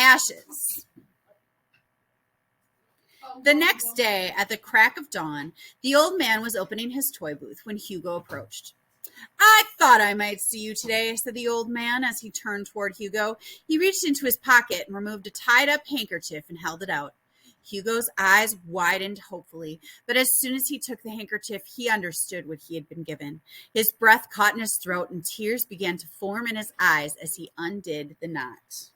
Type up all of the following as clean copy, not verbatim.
ashes. The next day, at the crack of dawn, the old man was opening his toy booth when Hugo approached. I thought I might see you today, said the old man as he turned toward Hugo. He reached into his pocket and removed a tied-up handkerchief and held it out. Hugo's eyes widened hopefully, but as soon as he took the handkerchief, he understood what he had been given. His breath caught in his throat and tears began to form in his eyes as he undid the knot.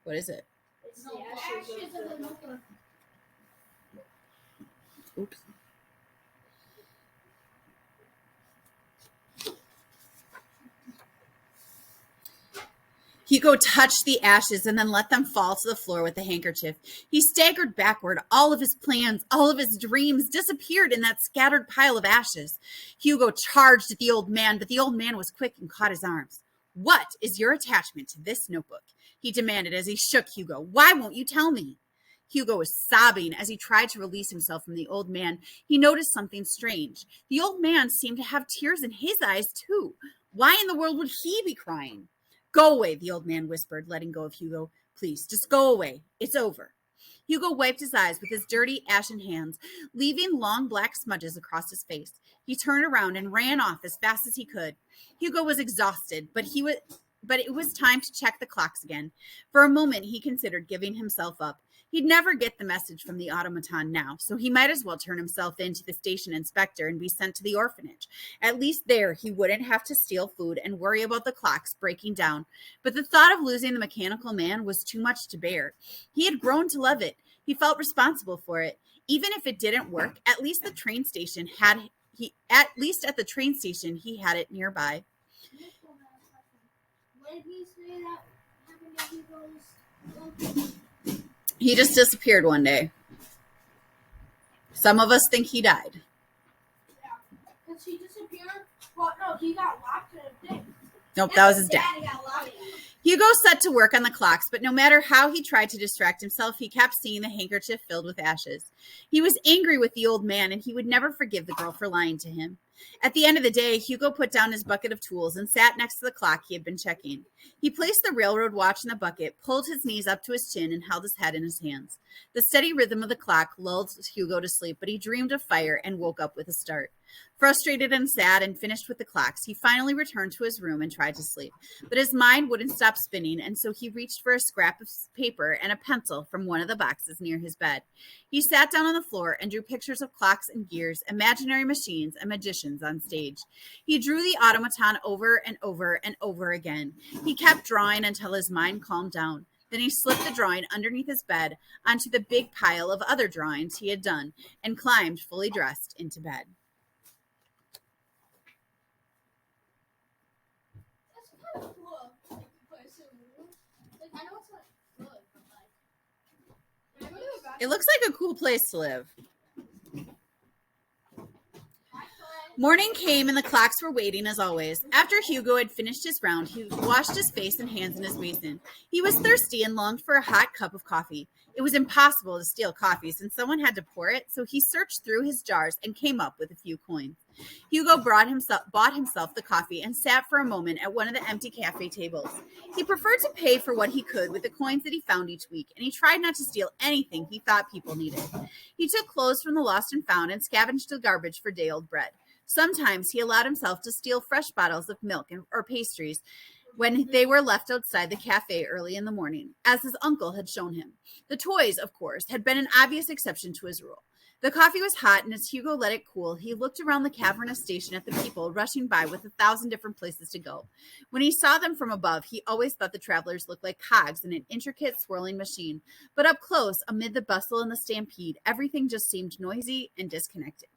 What is it? It's the ashes of the notebook. Oops. Hugo touched the ashes and then let them fall to the floor with the handkerchief. He staggered backward. All of his plans, all of his dreams disappeared in that scattered pile of ashes. Hugo charged at the old man, but the old man was quick and caught his arms. What is your attachment to this notebook? He demanded as he shook Hugo. Why won't you tell me? Hugo was sobbing as he tried to release himself from the old man. He noticed something strange. The old man seemed to have tears in his eyes too. Why in the world would he be crying? Go away, the old man whispered, letting go of Hugo. Please, just go away. It's over. Hugo wiped his eyes with his dirty, ashen hands, leaving long black smudges across his face. He turned around and ran off as fast as he could. Hugo was exhausted, but it was time to check the clocks again. For a moment, he considered giving himself up. He'd never get the message from the automaton now, so he might as well turn himself in to the station inspector and be sent to the orphanage. At least there, he wouldn't have to steal food and worry about the clocks breaking down. But the thought of losing the mechanical man was too much to bear. He had grown to love it. He felt responsible for it. Even if it didn't work, at least at the train station he had it nearby. What did he say that happened to Hugo's? He just disappeared one day. Some of us think he died. Yeah, because he disappeared. Well, no, he got locked in a thing. Nope, that was his dad. Got locked. Hugo set to work on the clocks, but no matter how he tried to distract himself, he kept seeing the handkerchief filled with ashes. He was angry with the old man, and he would never forgive the girl for lying to him. At the end of the day, Hugo put down his bucket of tools and sat next to the clock he had been checking. He placed the railroad watch in the bucket, pulled his knees up to his chin, and held his head in his hands. The steady rhythm of the clock lulled Hugo to sleep, but he dreamed of fire and woke up with a start. Frustrated and sad and finished with the clocks, he finally returned to his room and tried to sleep. But his mind wouldn't stop spinning, and so he reached for a scrap of paper and a pencil from one of the boxes near his bed. He sat down on the floor and drew pictures of clocks and gears, imaginary machines, and magicians on stage. He drew the automaton over and over and over again. He kept drawing until his mind calmed down. Then he slipped the drawing underneath his bed onto the big pile of other drawings he had done and climbed fully dressed into bed. That's kind of cool. Like, the place in the room. Like, I know it's not good, but like, when I go to the bathroom, It looks like a cool place to live. Morning came and the clocks were waiting as always. After Hugo had finished his round, he washed his face and hands in his basin. He was thirsty and longed for a hot cup of coffee. It was impossible to steal coffee since someone had to pour it, so he searched through his jars and came up with a few coins. Hugo bought himself the coffee and sat for a moment at one of the empty cafe tables. He preferred to pay for what he could with the coins that he found each week, and he tried not to steal anything he thought people needed. He took clothes from the lost and found and scavenged the garbage for day-old bread. Sometimes he allowed himself to steal fresh bottles of milk or pastries when they were left outside the cafe early in the morning, as his uncle had shown him. The toys, of course, had been an obvious exception to his rule. The coffee was hot, and as Hugo let it cool, he looked around the cavernous station at the people rushing by with 1,000 different places to go. When he saw them from above, he always thought the travelers looked like cogs in an intricate swirling machine. But up close, amid the bustle and the stampede, everything just seemed noisy and disconnected.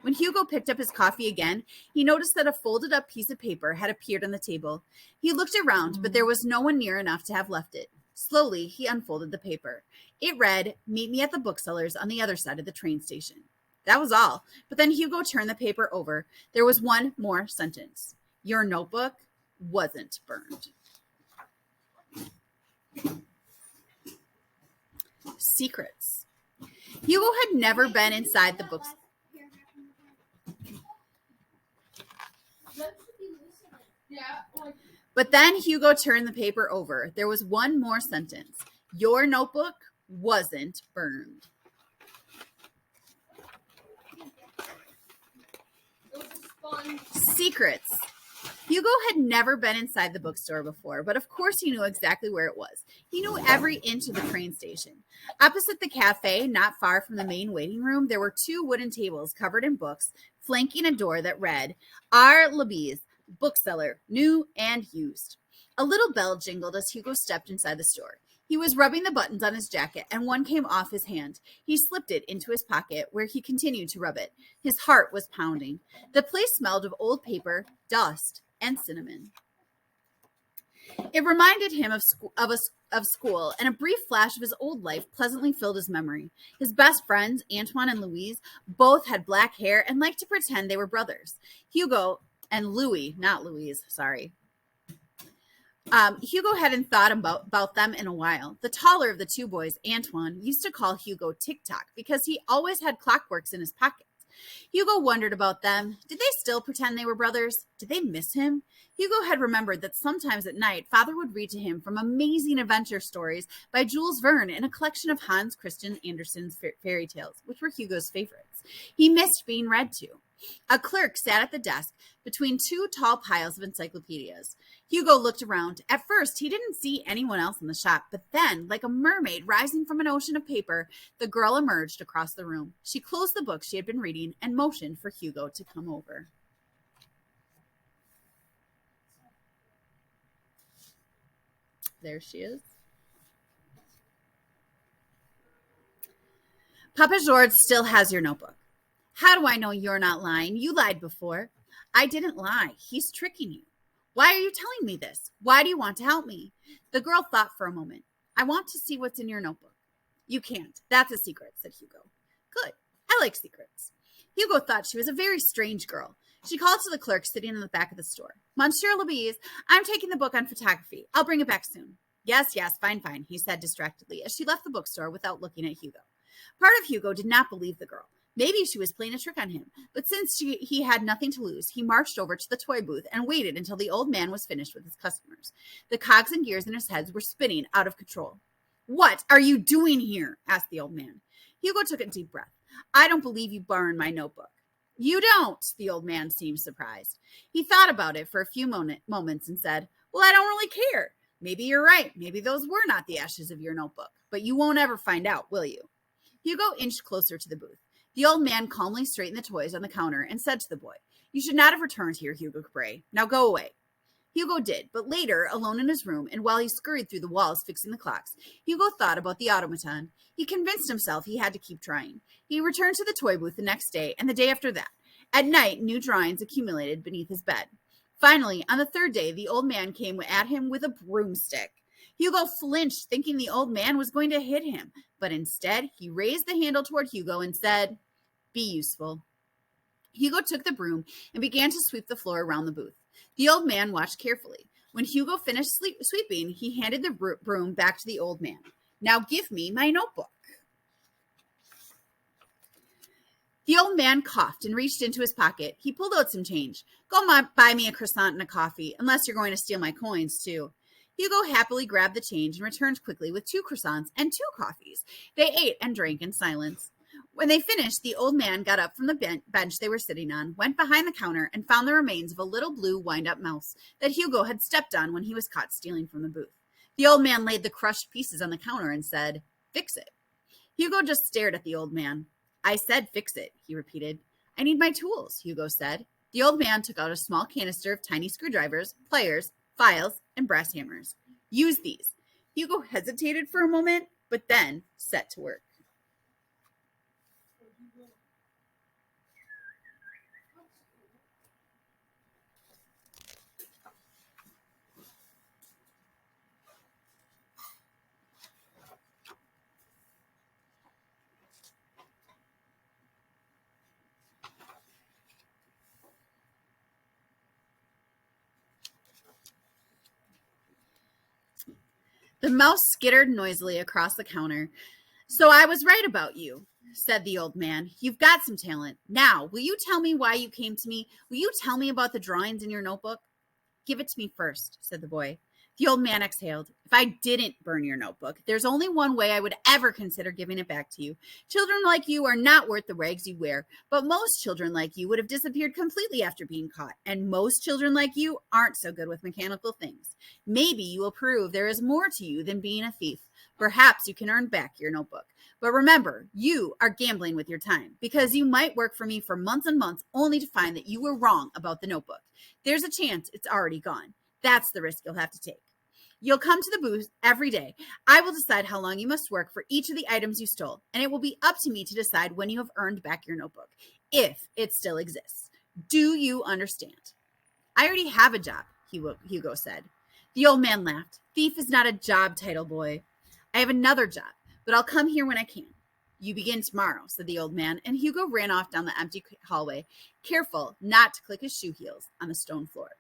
When Hugo picked up his coffee again, he noticed that a folded up piece of paper had appeared on the table. He looked around, but there was no one near enough to have left it. Slowly, he unfolded the paper. It read, "Meet me at the bookseller's on the other side of the train station." That was all. But then Hugo turned the paper over. There was one more sentence. Your notebook wasn't burned. Secrets. Hugo had never been inside the books. But then Hugo turned the paper over. There was one more sentence. Your notebook wasn't burned. It was a sponge. Secrets. Hugo had never been inside the bookstore before, but of course he knew exactly where it was. He knew every inch of the train station. Opposite the cafe, not far from the main waiting room, there were two wooden tables covered in books, flanking a door that read, R. Labise, bookseller, new and used. A little bell jingled as Hugo stepped inside the store. He was rubbing the buttons on his jacket, and one came off his hand. He slipped it into his pocket, where he continued to rub it. His heart was pounding. The place smelled of old paper, dust, and cinnamon. It reminded him of school, and a brief flash of his old life pleasantly filled his memory. His best friends, Antoine and Louise, both had black hair and liked to pretend they were brothers. Hugo and Louis, not Louise, sorry. Hugo hadn't thought about them in a while. The taller of the two boys, Antoine, used to call Hugo Tick-Tock because he always had clockworks in his pockets. Hugo wondered about them. Did they still pretend they were brothers? Did they miss him? Hugo had remembered that sometimes at night, Father would read to him from amazing adventure stories by Jules Verne in a collection of Hans Christian Andersen's fairy tales, which were Hugo's favorites. He missed being read to. A clerk sat at the desk between two tall piles of encyclopedias. Hugo looked around. At first, he didn't see anyone else in the shop, but then, like a mermaid rising from an ocean of paper, the girl emerged across the room. She closed the book she had been reading and motioned for Hugo to come over. There she is. Papa George still has your notebook. How do I know you're not lying? You lied before. I didn't lie. He's tricking you. Why are you telling me this? Why do you want to help me? The girl thought for a moment. I want to see what's in your notebook. You can't. That's a secret, said Hugo. Good. I like secrets. Hugo thought she was a very strange girl. She called to the clerk sitting in the back of the store. Monsieur Labise, I'm taking the book on photography. I'll bring it back soon. Yes, fine, he said distractedly as she left the bookstore without looking at Hugo. Part of Hugo did not believe the girl. Maybe she was playing a trick on him, but since he had nothing to lose, he marched over to the toy booth and waited until the old man was finished with his customers. The cogs and gears in his head were spinning out of control. What are you doing here? Asked the old man. Hugo took a deep breath. I don't believe you burned my notebook. You don't, the old man seemed surprised. He thought about it for a few moments and said, well, I don't really care. Maybe you're right. Maybe those were not the ashes of your notebook, but you won't ever find out, will you? Hugo inched closer to the booth. The old man calmly straightened the toys on the counter and said to the boy, you should not have returned here, Hugo Cabret. Now go away. Hugo did, but later, alone in his room, and while he scurried through the walls fixing the clocks, Hugo thought about the automaton. He convinced himself he had to keep trying. He returned to the toy booth the next day and the day after that. At night, new drawings accumulated beneath his bed. Finally, on the third day, the old man came at him with a broomstick. Hugo flinched, thinking the old man was going to hit him, but instead, he raised the handle toward Hugo and said, be useful. Hugo took the broom and began to sweep the floor around the booth. The old man watched carefully. When Hugo finished sweeping, he handed the broom back to the old man. Now give me my notebook. The old man coughed and reached into his pocket. He pulled out some change. Go buy me a croissant and a coffee, unless you're going to steal my coins, too. Hugo happily grabbed the change and returned quickly with 2 croissants and 2 coffees. They ate and drank in silence. When they finished, the old man got up from the bench they were sitting on, went behind the counter, and found the remains of a little blue wind-up mouse that Hugo had stepped on when he was caught stealing from the booth. The old man laid the crushed pieces on the counter and said, fix it. Hugo just stared at the old man. I said fix it, he repeated. I need my tools, Hugo said. The old man took out a small canister of tiny screwdrivers, pliers, files, and brass hammers. Use these. Hugo hesitated for a moment, but then set to work. The mouse skittered noisily across the counter. So I was right about you, said the old man. You've got some talent. Now, will you tell me why you came to me? Will you tell me about the drawings in your notebook? Give it to me first, said the boy. The old man exhaled. If I didn't burn your notebook, there's only one way I would ever consider giving it back to you. Children like you are not worth the rags you wear, but most children like you would have disappeared completely after being caught, and most children like you aren't so good with mechanical things. Maybe you will prove there is more to you than being a thief. Perhaps you can earn back your notebook. But remember, you are gambling with your time, because you might work for me for months and months only to find that you were wrong about the notebook. There's a chance it's already gone. That's the risk you'll have to take. You'll come to the booth every day. I will decide how long you must work for each of the items you stole, and it will be up to me to decide when you have earned back your notebook, if it still exists. Do you understand? I already have a job, Hugo said. The old man laughed. Thief is not a job title, boy. I have another job, but I'll come here when I can. You begin tomorrow, said the old man, and Hugo ran off down the empty hallway, careful not to click his shoe heels on the stone floor.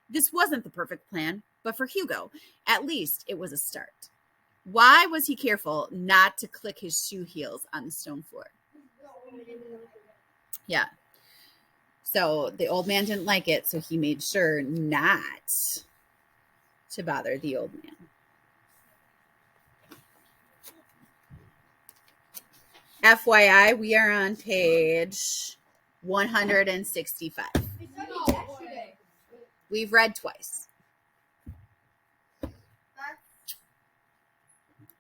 This wasn't the perfect plan, but for Hugo, at least it was a start. Why was he careful not to click his shoe heels on the stone floor? Yeah. So the old man didn't like it, so he made sure not to bother the old man. FYI, we are on page 165. We've read twice.